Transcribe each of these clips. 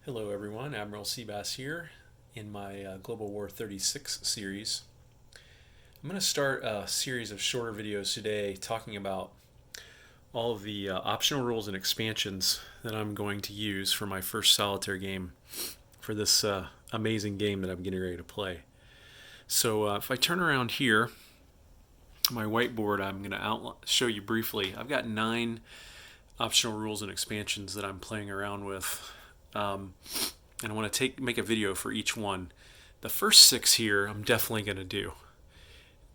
Hello everyone, Admiral Seabass here in my Global War 36 series. I'm going to start a series of shorter videos today talking about all of the optional rules and expansions that I'm going to use for my first solitaire game for this amazing game that I'm getting ready to play. So if I turn around here, my whiteboard, I'm going to show you briefly. I've got 9 optional rules and expansions that I'm playing around with. And I want to make a video for each one. The first 6 here I'm definitely going to do.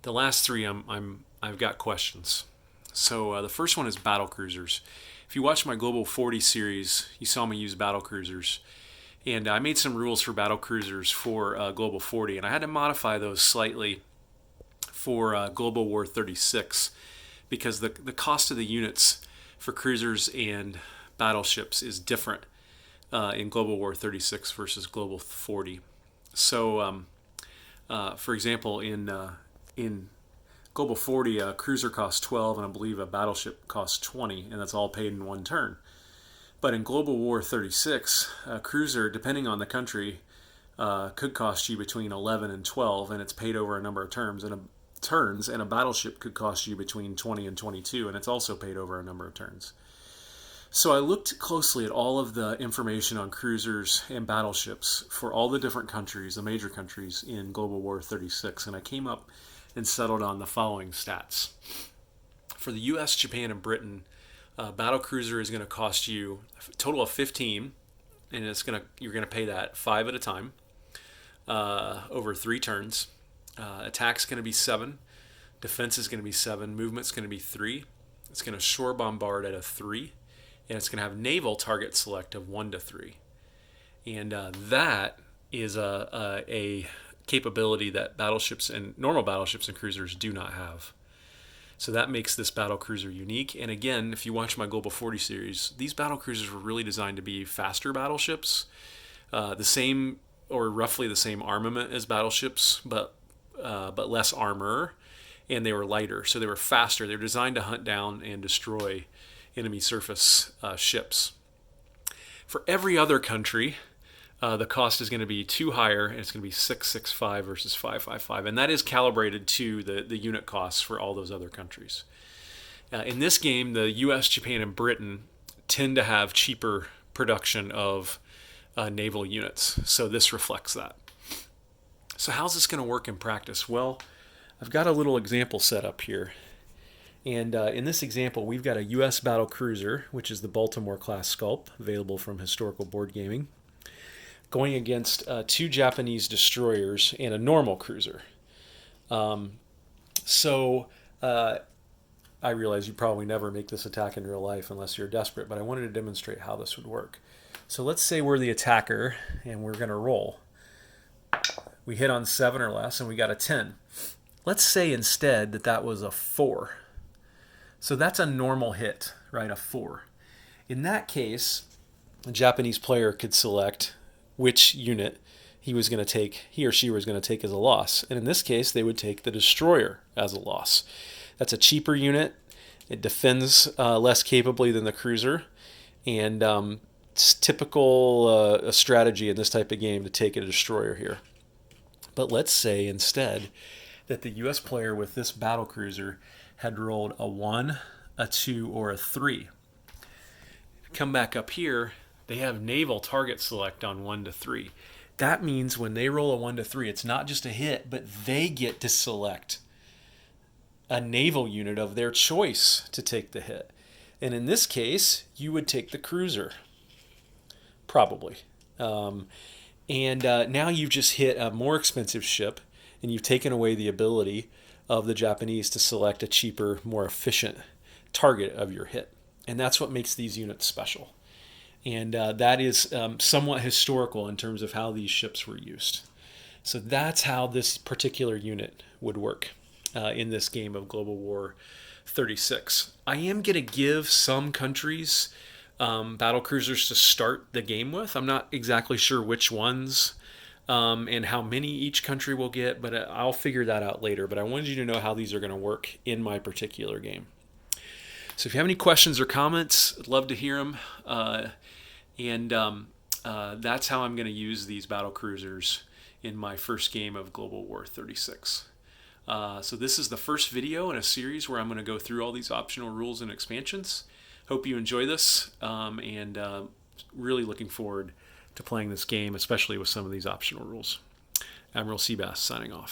The last 3 I've got questions. So the first one is Battlecruisers. If you watch my Global 40 series, you saw me use Battlecruisers. And I made some rules for Battlecruisers for Global 40, and I had to modify those slightly for Global War 36 because the cost of the units for cruisers and battleships is different in Global War 36 versus Global 40. So, for example, in Global 40, a cruiser costs 12, and I believe a battleship costs 20, and that's all paid in one turn. But in Global War 36, a cruiser, depending on the country, could cost you between 11 and 12, and it's paid over a number of turns. And a battleship could cost you between 20 and 22, and it's also paid over a number of turns. So I looked closely at all of the information on cruisers and battleships for all the different countries, the major countries in Global War 36, and I came up and settled on the following stats. For the US, Japan, and Britain, battlecruiser is going to cost you a total of 15, and you're going to pay that 5 at a time over 3 turns. Attack's going to be 7, defense is going to be 7, movement's going to be 3. It's going to shore bombard at a 3. And it's going to have naval target select of 1 to 3. And that is a capability that normal battleships and cruisers do not have. So that makes this battlecruiser unique. And again, if you watch my Global 40 series, these battlecruisers were really designed to be faster battleships, the same or roughly the same armament as battleships, but less armor, and they were lighter. So they were faster. They were designed to hunt down and destroy enemy surface ships. For every other country, the cost is going to be 2 higher, and it's going to be 665 versus 555, and that is calibrated to the unit costs for all those other countries. In this game, the US, Japan, and Britain tend to have cheaper production of naval units, so this reflects that. So how's this going to work in practice? Well, I've got a little example set up here. And in this example, we've got a U.S. battle cruiser, which is the Baltimore-class Sculp, available from Historical Board Gaming, going against 2 Japanese destroyers and a normal cruiser. So I realize you probably never make this attack in real life unless you're desperate, but I wanted to demonstrate how this would work. So let's say we're the attacker, and we're going to roll. We hit on 7 or less, and we got a 10. Let's say instead that was a 4. So that's a normal hit, right? A 4. In that case, a Japanese player could select which unit he or she was going to take as a loss. And in this case, they would take the destroyer as a loss. That's a cheaper unit. It defends less capably than the cruiser. And it's typical a strategy in this type of game to take a destroyer here. But let's say instead that the U.S. player with this battlecruiser had rolled a 1, a 2, or a 3. Come back up here, they have naval target select on 1 to 3. That means when they roll a 1 to 3, it's not just a hit, but they get to select a naval unit of their choice to take the hit. And in this case, you would take the cruiser, probably. Now you've just hit a more expensive ship, and you've taken away the ability of the Japanese to select a cheaper, more efficient target of your hit. And that's what makes these units special. And that is somewhat historical in terms of how these ships were used. So that's how this particular unit would work in this game of Global War 36. I am going to give some countries battlecruisers to start the game with. I'm not exactly sure which ones and how many each country will get, but I'll figure that out later. But I wanted you to know how these are going to work in my particular game. So if you have any questions or comments, I'd love to hear them. that's how I'm going to use these battle cruisers in my first game of Global War 36. So this is the first video in a series where I'm going to go through all these optional rules and expansions. Hope you enjoy this, and really looking forward to playing this game, especially with some of these optional rules. Admiral Seabass signing off.